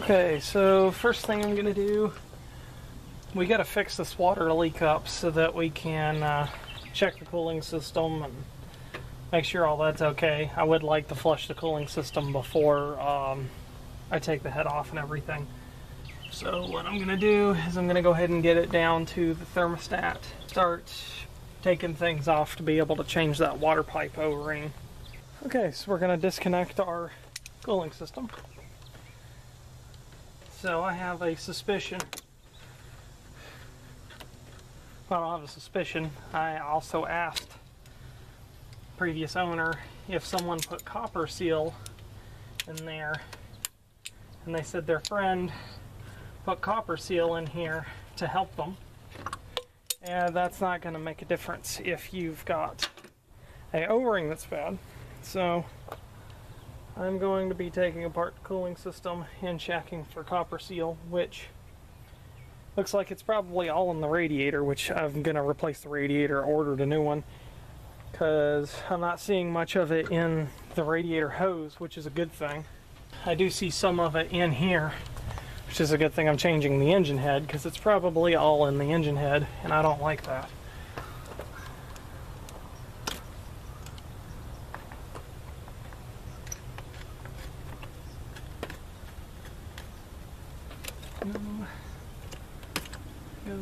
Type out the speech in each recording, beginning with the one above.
Okay, so first thing I'm gonna do, we gotta fix this water leak up so that we can check the cooling system and make sure all that's okay. I would like to flush the cooling system before I take the head off and everything. So what I'm gonna do is I'm gonna go ahead and get it down to the thermostat, start taking things off to be able to change that water pipe O-ring. Okay, so we're gonna disconnect our cooling system. So I have a suspicion. Well, I don't have a suspicion. I also asked the previous owner if someone put copper seal in there, and they said their friend put copper seal in here to help them. And that's not going to make a difference if you've got a O-ring that's bad. So I'm going to be taking apart the cooling system and checking for copper seal, which looks like it's probably all in the radiator, which I'm going to replace the radiator, ordered a new one, because I'm not seeing much of it in the radiator hose, which is a good thing. I do see some of it in here, which is a good thing. I'm changing the engine head, because it's probably all in the engine head, and I don't like that. Go.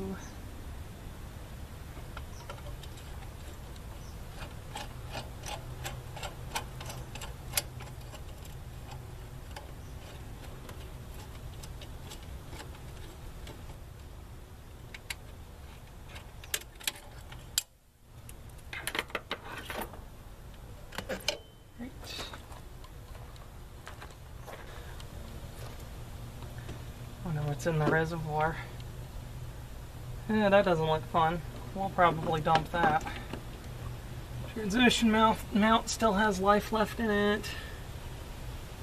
Wonder what's in the reservoir. Yeah, that doesn't look fun. We'll probably dump that. Transmission mount still has life left in it.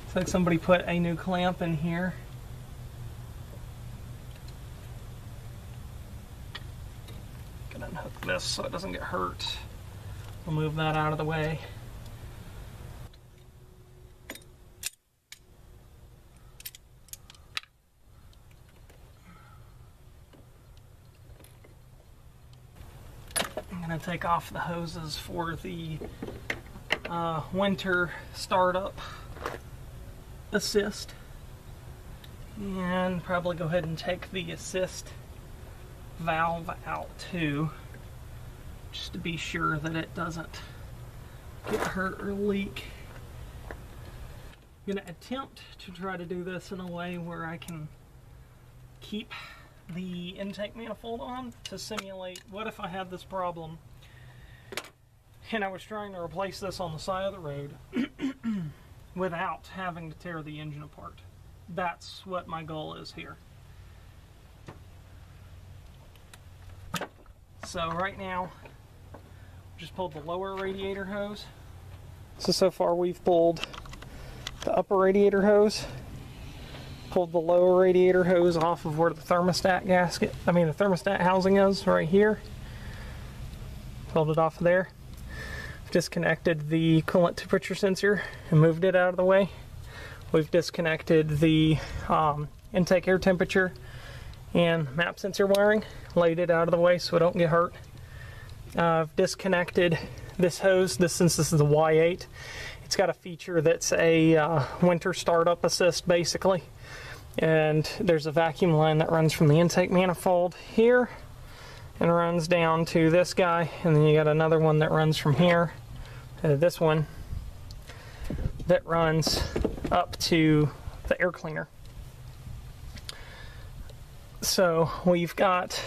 Looks like somebody put a new clamp in here. Gonna unhook this so it doesn't get hurt. We'll move that out of the way. I'm going to take off the hoses for the winter startup assist, and probably go ahead and take the assist valve out too, just to be sure that it doesn't get hurt or leak. I'm going to attempt to try to do this in a way where I can keep the intake manifold on to simulate what if I had this problem and I was trying to replace this on the side of the road without having to tear the engine apart. That's what my goal is here. So right now, just pulled the lower radiator hose. So far we've pulled the upper radiator hose, pulled the lower radiator hose off of where the thermostat the thermostat housing is right here. Pulled it off of there. Disconnected the coolant temperature sensor and moved it out of the way. We've disconnected the intake air temperature and map sensor wiring, laid it out of the way so it don't get hurt. I've disconnected this hose. Since this is a Y8, it's got a feature that's a winter startup assist basically. And there's a vacuum line that runs from the intake manifold here and runs down to this guy, and then you got another one that runs from here to this one that runs up to the air cleaner. So we've got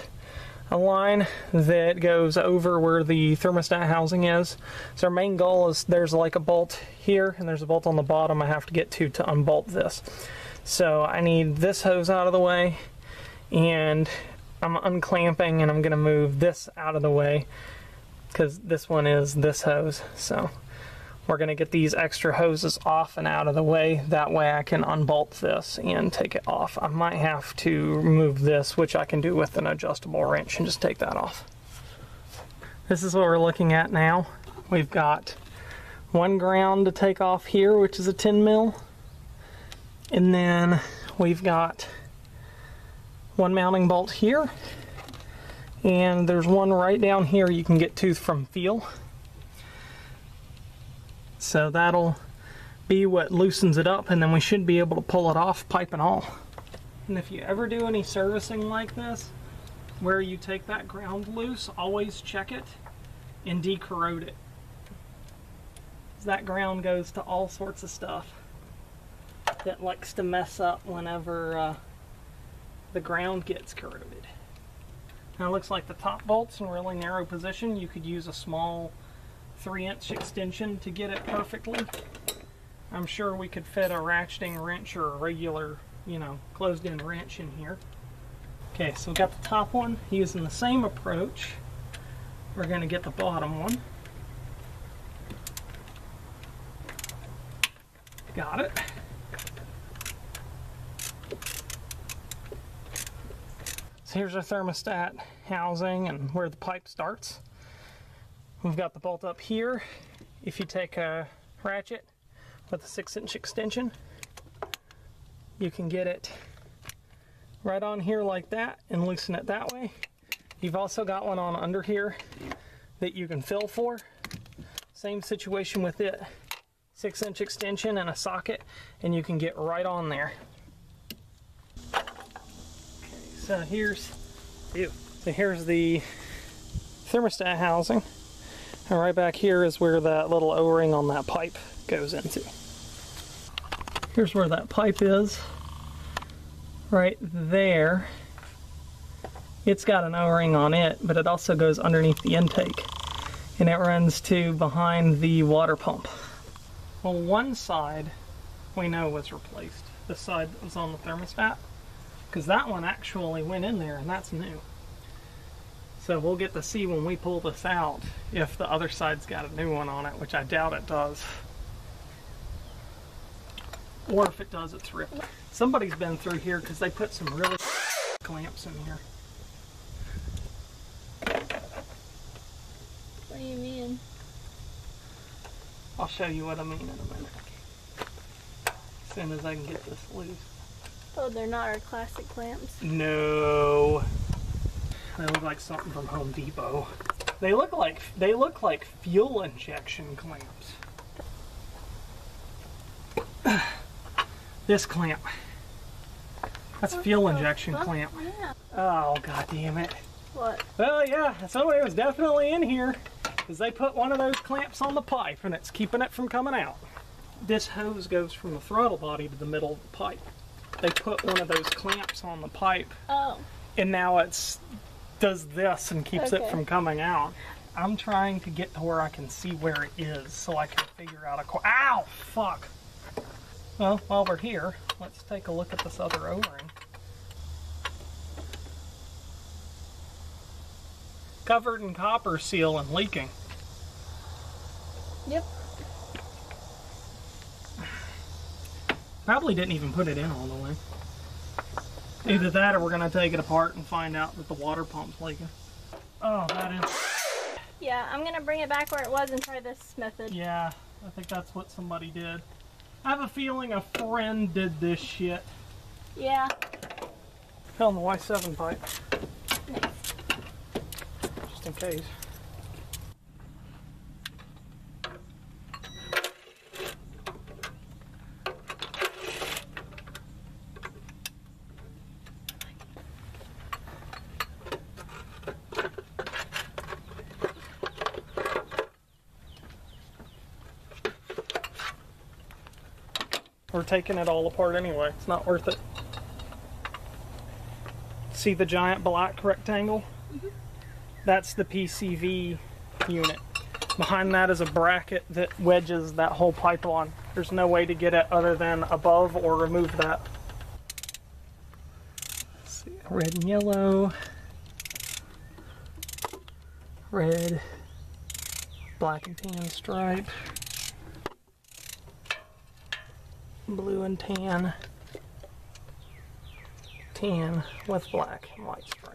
a line that goes over where the thermostat housing is. So our main goal is there's like a bolt here and there's a bolt on the bottom I have to get to unbolt this. So I need this hose out of the way, and I'm unclamping and I'm going to move this out of the way because this one is this hose. So we're going to get these extra hoses off and out of the way. That way I can unbolt this and take it off. I might have to remove this, which I can do with an adjustable wrench, and just take that off. This is what we're looking at now. We've got one ground to take off here, which is a 10 mil. And then we've got one mounting bolt here, and there's one right down here you can get to from feel. So that'll be what loosens it up, and then we should be able to pull it off, pipe and all. And if you ever do any servicing like this, where you take that ground loose, always check it and decorrode it. That ground goes to all sorts of stuff that likes to mess up whenever the ground gets corroded. Now it looks like the top bolt's in a really narrow position. You could use a small 3-inch extension to get it perfectly. I'm sure we could fit a ratcheting wrench or a regular, you know, closed-in wrench in here. Okay, so we've got the top one. Using the same approach, we're going to get the bottom one. Got it. So here's our thermostat housing and where the pipe starts. We've got the bolt up here. If you take a ratchet with a 6-inch extension, you can get it right on here like that and loosen it that way. You've also got one on under here that you can fill for. Same situation with it. 6-inch extension and a socket, and you can get right on there. Okay, so here's the thermostat housing, and right back here is where that little O-ring on that pipe goes into. Here's where that pipe is. Right there. It's got an O-ring on it, but it also goes underneath the intake, and it runs to behind the water pump. Well, one side we know was replaced. This side that was on the thermostat, because that one actually went in there, and that's new. So we'll get to see when we pull this out if the other side's got a new one on it, which I doubt it does. Or if it does, it's ripped. Somebody's been through here because they put some really clamps in here. What do you mean? I'll show you what I mean in a minute. As soon as I can get this loose. Oh, they're not our classic clamps? No. They look like something from Home Depot. They look like fuel injection clamps. This clamp. That's a fuel injection clamp. Yeah. Oh, god damn it. What? Well, yeah, somebody was definitely in here because they put one of those clamps on the pipe and it's keeping it from coming out. This hose goes from the throttle body to the middle of the pipe. They put one of those clamps on the pipe. Oh. And now it's does this and keeps it from coming out. I'm trying to get to where I can see where it is so I can figure out ow, fuck. Well, while we're here, let's take a look at this other O-ring. Covered in copper seal and leaking. Yep. Probably didn't even put it in all the way. Either that or we're going to take it apart and find out that the water pump's leaking. Oh, that is... Yeah, I'm going to bring it back where it was and try this method. Yeah, I think that's what somebody did. I have a feeling a friend did this shit. Yeah. Fell in the Y7 pipe. Nice. Just in case. We're taking it all apart anyway. It's not worth it. See the giant black rectangle? Mm-hmm. That's the PCV unit. Behind that is a bracket that wedges that whole pipe on. There's no way to get it other than above or remove that. Let's see, red and yellow. Red, black and tan stripe. Blue and tan. Tan with black and white stripe.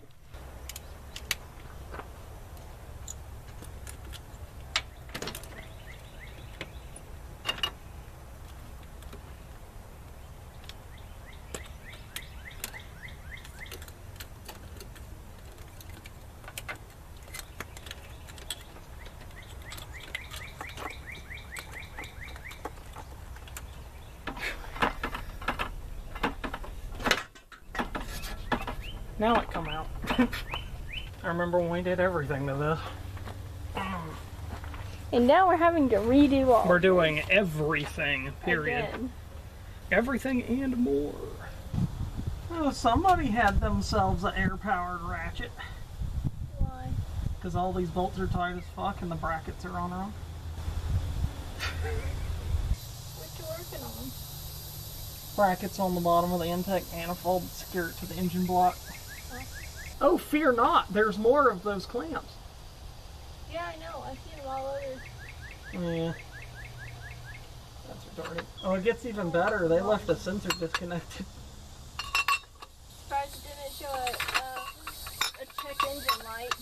Now it come out. I remember when we did everything to this. And now we're having to redo all. We're doing everything, period. Again. Everything and more. Oh, somebody had themselves an air-powered ratchet. Why? Because all these bolts are tight as fuck and the brackets are on wrong. What you working on? Brackets on the bottom of the intake manifold to secure it to the engine block. Oh, fear not! There's more of those clamps. Yeah, I know. I see them all over. Yeah. That's retarded. Oh, it gets even better. They left the sensor disconnected. Surprised it didn't show a check engine light.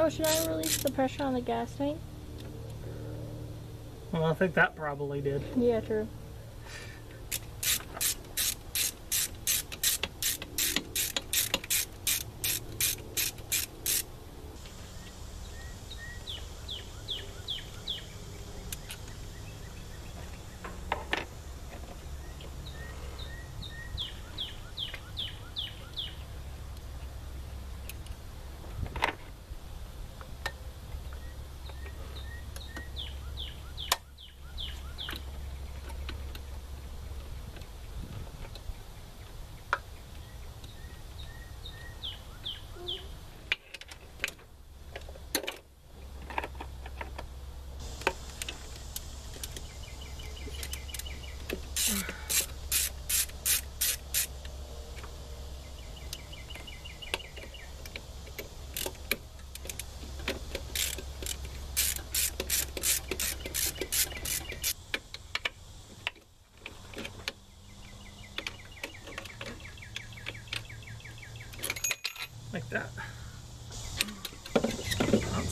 Oh, should I release the pressure on the gas tank? Well, I think that probably did. Yeah, true. Like that.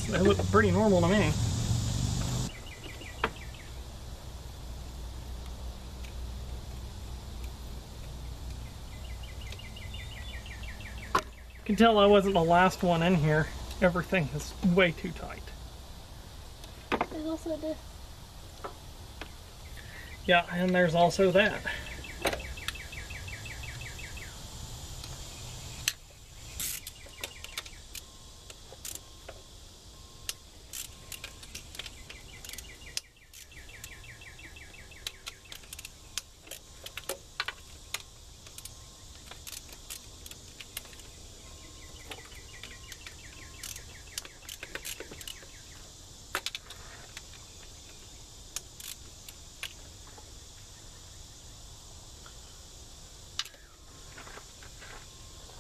That looked pretty normal to me. You can tell I wasn't the last one in here. Everything is way too tight. There's also this. Yeah, and there's also that.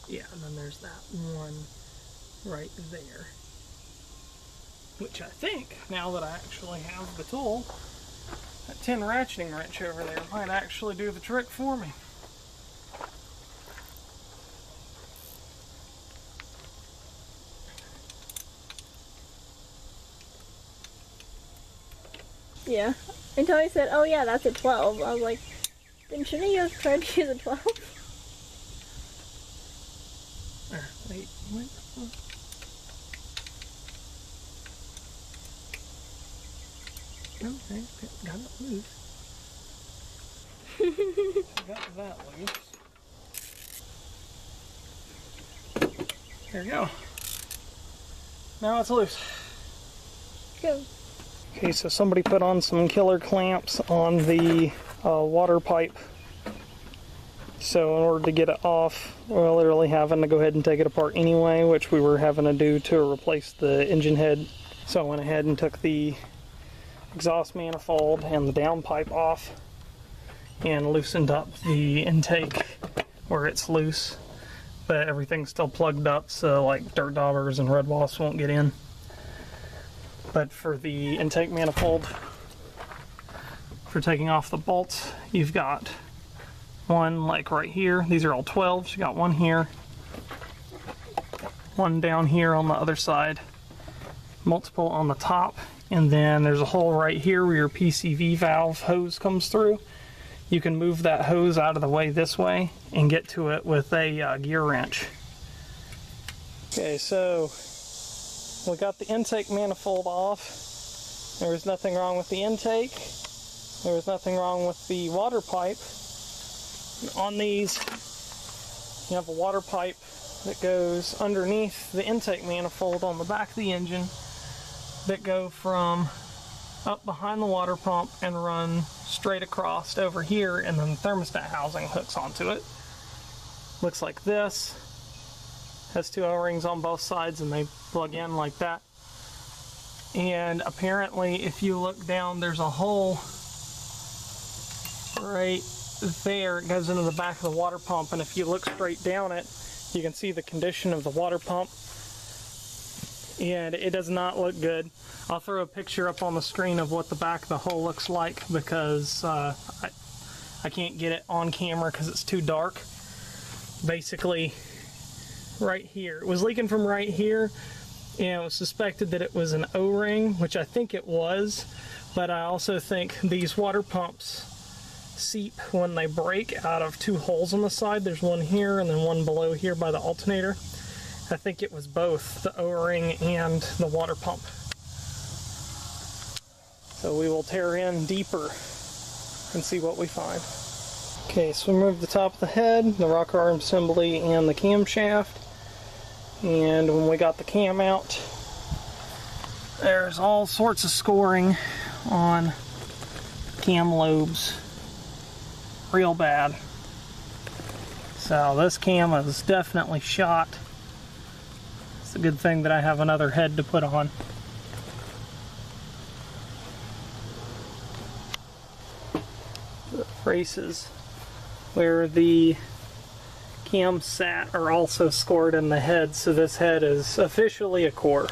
Yeah, and then there's that one right there. Which I think, now that I actually have the tool, that 10 ratcheting wrench over there might actually do the trick for me. Yeah. Until he said, oh yeah, that's a 12. I was like, then shouldn't you have tried to use a 12? Wait, what? Okay, got it loose. Got that loose. There you go. Now it's loose. Go. Okay, so somebody put on some killer clamps on the water pipe. So in order to get it off, we're literally having to go ahead and take it apart anyway, which we were having to do to replace the engine head. So I went ahead and took the exhaust manifold and the downpipe off and loosened up the intake where it's loose, but everything's still plugged up, so like dirt daubers and red wasps won't get in. But for the intake manifold, for taking off the bolts, you've got one like right here. These are all 12s. You got one here, one down here on the other side, multiple on the top, and then there's a hole right here where your PCV valve hose comes through. You can move that hose out of the way this way and get to it with a gear wrench. Okay, so we got the intake manifold off. There was nothing wrong with the intake. There was nothing wrong with the water pipe. On these, you have a water pipe that goes underneath the intake manifold on the back of the engine that go from up behind the water pump and run straight across over here, and then the thermostat housing hooks onto it. Looks like this. Has two O-rings on both sides and they plug in like that. And apparently if you look down, there's a hole right there. It goes into the back of the water pump, and if you look straight down it, you can see the condition of the water pump, and it does not look good. I'll throw a picture up on the screen of what the back of the hole looks like, because I can't get it on camera because it's too dark. Basically, right here. It was leaking from right here, and it was suspected that it was an O-ring, which I think it was, but I also think these water pumps seep when they break out of two holes on the side. There's one here and then one below here by the alternator. I think it was both the O-ring and the water pump. So we will tear in deeper and see what we find. Okay, so we removed the top of the head, the rocker arm assembly, and the camshaft. And when we got the cam out, there's all sorts of scoring on cam lobes. Real bad. So this cam is definitely shot. It's a good thing that I have another head to put on. The braces where the Camshaft are also scored in the head, so this head is officially a core.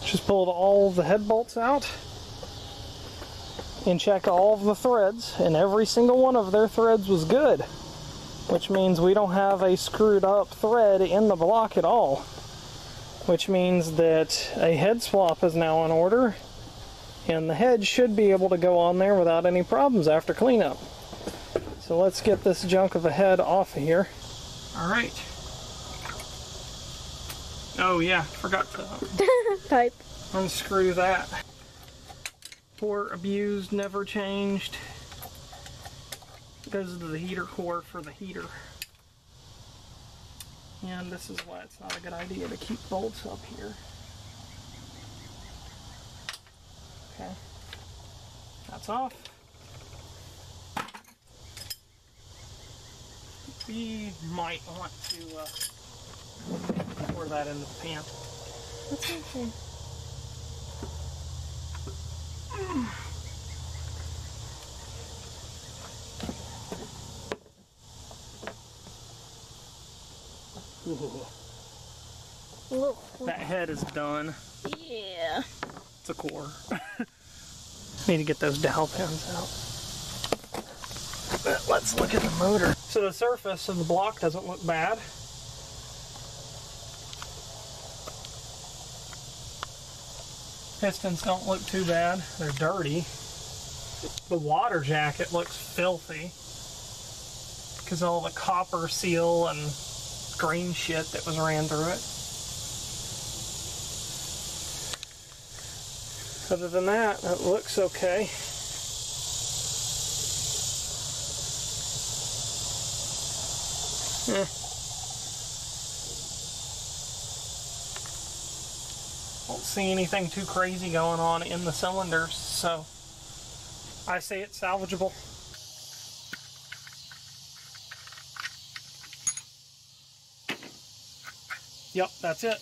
Just pulled all the head bolts out and checked all of the threads, and every single one of their threads was good, which means we don't have a screwed up thread in the block at all, which means that a head swap is now in order, and the head should be able to go on there without any problems after cleanup. So let's get this junk of a head off of here. Alright. Oh yeah, forgot to Pipe. Unscrew that. Port abused, never changed. Goes to the heater core for the heater. And this is why it's not a good idea to keep bolts up here. Okay. That's off. We might want to pour that into the pan. That's okay. Ooh. That head is done. Yeah. It's a core. Need to get those dowel pins out. But let's look at the motor. So the surface of the block doesn't look bad. Pistons don't look too bad. They're dirty. The water jacket looks filthy because of all the copper seal and green shit that was ran through it. Other than that, it looks okay. Don't see anything too crazy going on in the cylinders, so I say it's salvageable. Yep, that's it.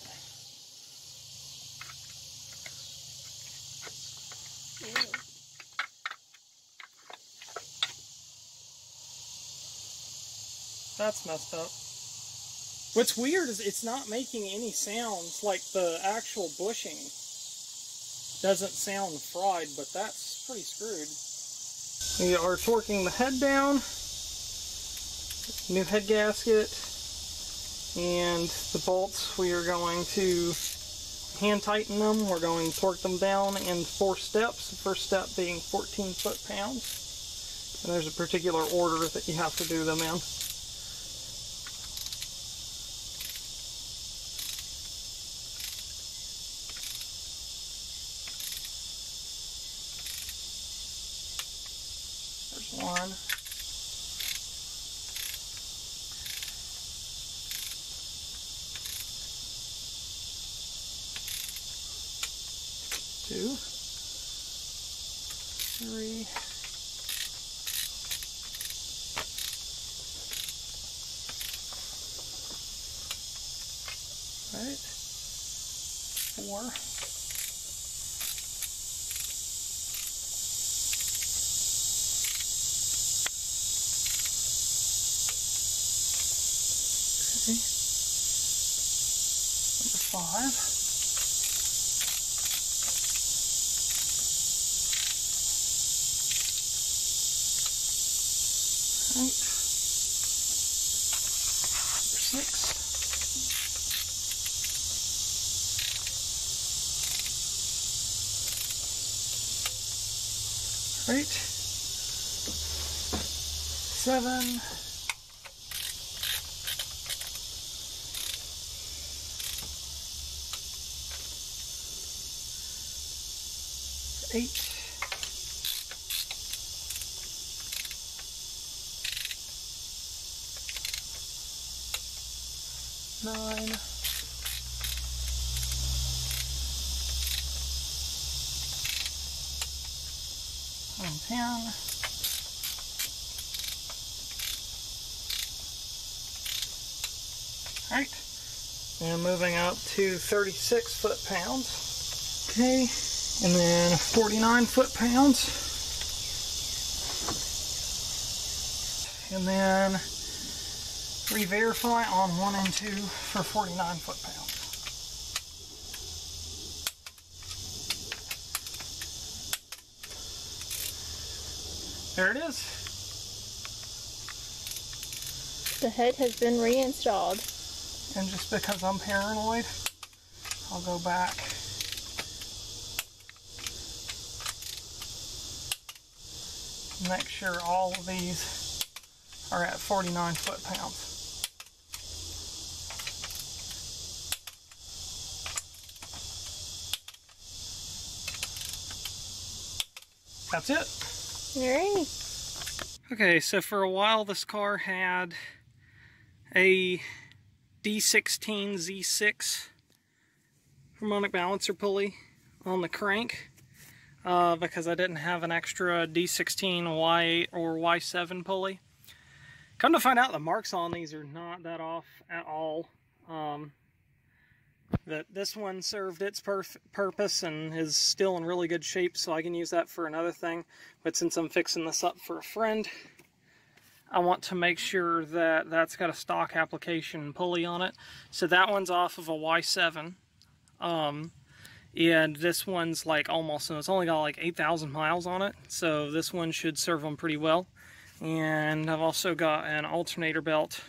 That's messed up. What's weird is it's not making any sounds, like the actual bushing doesn't sound fried, but that's pretty screwed. We are torquing the head down, new head gasket, and the bolts we are going to hand tighten them. We're going to torque them down in 4 steps. The first step being 14 foot-pounds. And there's a particular order that you have to do them in. There's one. Two, three, right, 4, 5. Right. Number 6. Right. 7. 8. 9. 10. Alright. And moving up to 36 foot-pounds. Okay. And then 49 foot-pounds. And then re-verify on 1 and 2 for 49 foot-pounds. There it is. The head has been reinstalled. And just because I'm paranoid, I'll go back. Make sure all of these are at 49 foot-pounds. That's it. Alright. Okay, so for a while this car had a D16Z6 harmonic balancer pulley on the crank because I didn't have an extra D16Y8 or Y7 pulley. Come to find out, the marks on these are not that off at all. This one served its purpose and is still in really good shape, so I can use that for another thing. But since I'm fixing this up for a friend, I want to make sure that that's got a stock application pulley on it. So that one's off of a Y7. And this one's like almost, and it's only got like 8,000 miles on it. So this one should serve them pretty well. And I've also got an alternator belt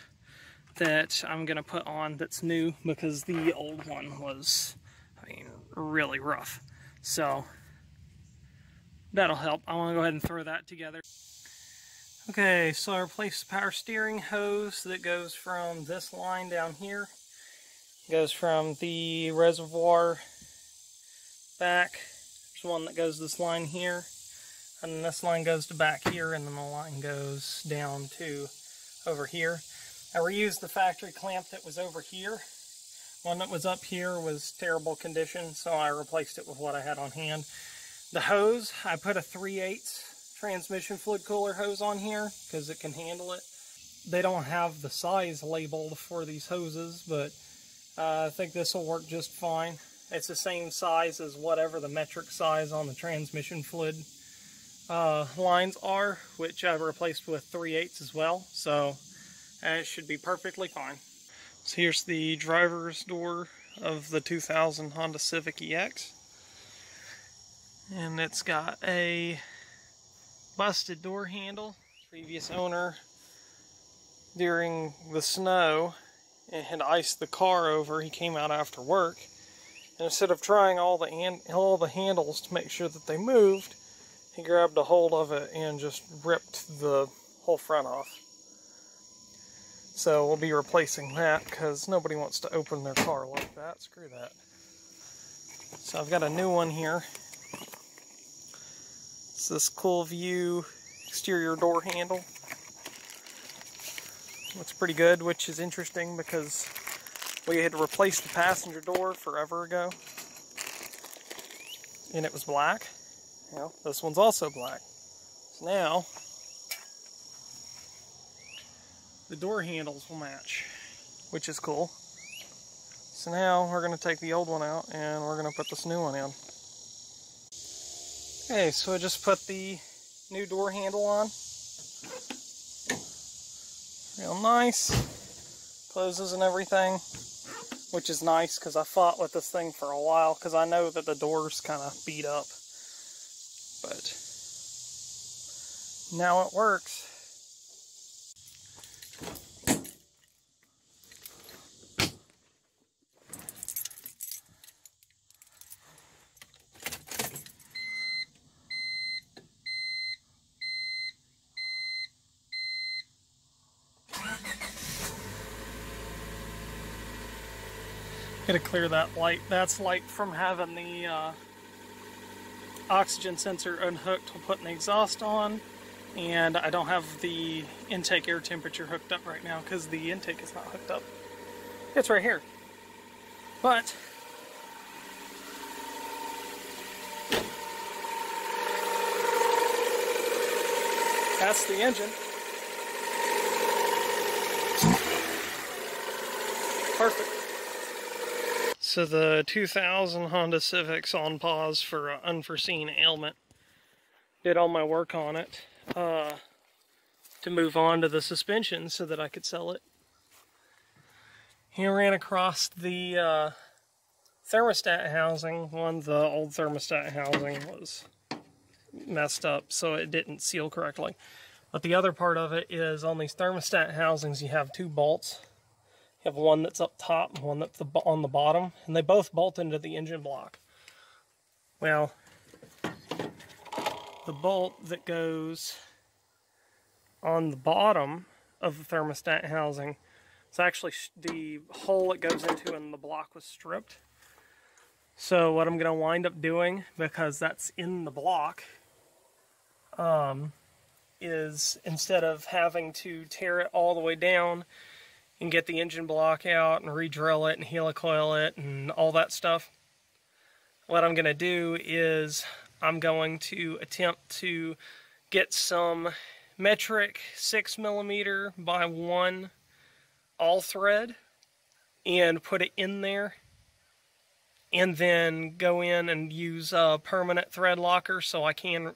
that I'm going to put on that's new because the old one was, I mean, really rough. So that'll help. I want to go ahead and throw that together. Okay, so I replaced the power steering hose that goes from this line down here. It goes from the reservoir back. There's one that goes this line here. And then this line goes to back here, and then the line goes down to over here. I reused the factory clamp that was over here. One that was up here was terrible condition, so I replaced it with what I had on hand. The hose, I put a 3/8 transmission fluid cooler hose on here because it can handle it. They don't have the size labeled for these hoses, but I think this will work just fine. It's the same size as whatever the metric size on the transmission fluid lines are, which I've replaced with 3/8 as well, so it should be perfectly fine. So here's the driver's door of the 2000 Honda Civic EX. And it's got a busted door handle. Previous owner, during the snow, it had iced the car over. He came out after work And instead of trying all the handles to make sure that they moved, he grabbed a hold of it and just ripped the whole front off. So we'll be replacing that because nobody wants to open their car like that. Screw that. So I've got a new one here. It's this Cool View exterior door handle. Looks pretty good, which is interesting because we had to replace the passenger door forever ago. And it was black. Well, this one's also black. So now, the door handles will match, which is cool. So now we're going to take the old one out and we're going to put this new one in. Okay, so I just put the new door handle on. Real nice. Closes and everything, which is nice because I fought with this thing for a while because I know that the door's kind of beat up. But now it works. Gotta clear that light. That's light from having the oxygen sensor unhooked while putting the exhaust on, and I don't have the intake air temperature hooked up right now because the intake is not hooked up. It's right here. But that's the engine. Perfect. So the 2000 Honda Civic's on pause for an unforeseen ailment. Did all my work on it to move on to the suspension so that I could sell it. He ran across the thermostat housing. The old thermostat housing was messed up, so it didn't seal correctly. But the other part of it is on these thermostat housings you have two bolts. You have one that's up top and one that's on the bottom, and they both bolt into the engine block. Well, the bolt that goes on the bottom of the thermostat housing, it's actually the hole it goes into and the block was stripped. So what I'm going to wind up doing, because that's in the block, is instead of having to tear it all the way down and get the engine block out and re-drill it and helicoil it and all that stuff, what I'm going to do is I'm going to attempt to get some metric 6mm by 1 all thread and put it in there, and then go in and use a permanent thread locker so I can,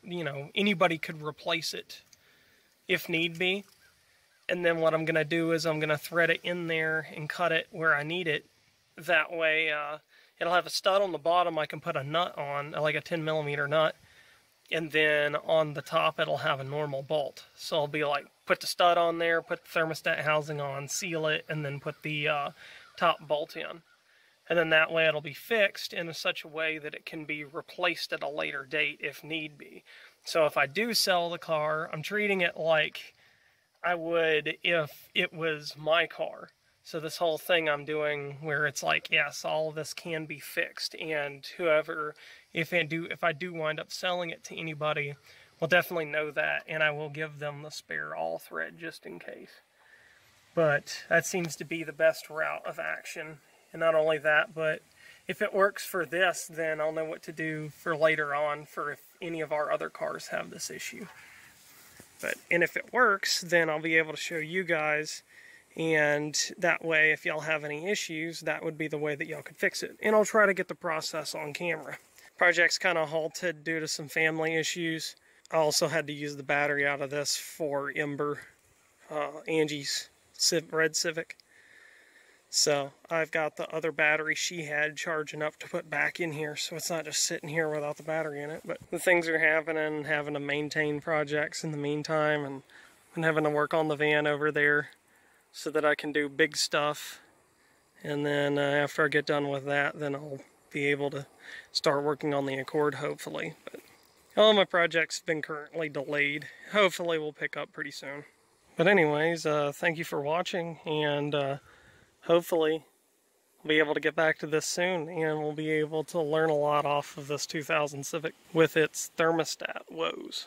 anybody could replace it if need be. And then what I'm going to do is I'm going to thread it in there and cut it where I need it. That way it'll have a stud on the bottom I can put a nut on, like a 10mm nut. And then on the top it'll have a normal bolt. So I'll be like, put the stud on there, put the thermostat housing on, seal it, and then put the top bolt in. And then that way it'll be fixed in such a way that it can be replaced at a later date if need be. So if I do sell the car, I'm treating it like I would if it was my car. So this whole thing I'm doing where it's like, yes, all of this can be fixed, and whoever, if I do wind up selling it to anybody, will definitely know that, and I will give them the spare all thread just in case. But that seems to be the best route of action. And not only that, but if it works for this, then I'll know what to do for later on for if any of our other cars have this issue. And if it works, then I'll be able to show you guys, and that way if y'all have any issues, that would be the way that y'all could fix it. And I'll try to get the process on camera. Project's kind of halted due to some family issues. I also had to use the battery out of this for Ember, Angie's red Civic. So I've got the other battery she had charging up to put back in here, so it's not just sitting here without the battery in it. But the things are happening, having to maintain projects in the meantime, and having to work on the van over there so that I can do big stuff. And then after I get done with that, then I'll be able to start working on the Accord, hopefully. But all my projects have been currently delayed. Hopefully we'll pick up pretty soon. But anyways, thank you for watching, and hopefully we'll be able to get back to this soon, and we'll be able to learn a lot off of this 2000 Civic with its thermostat woes.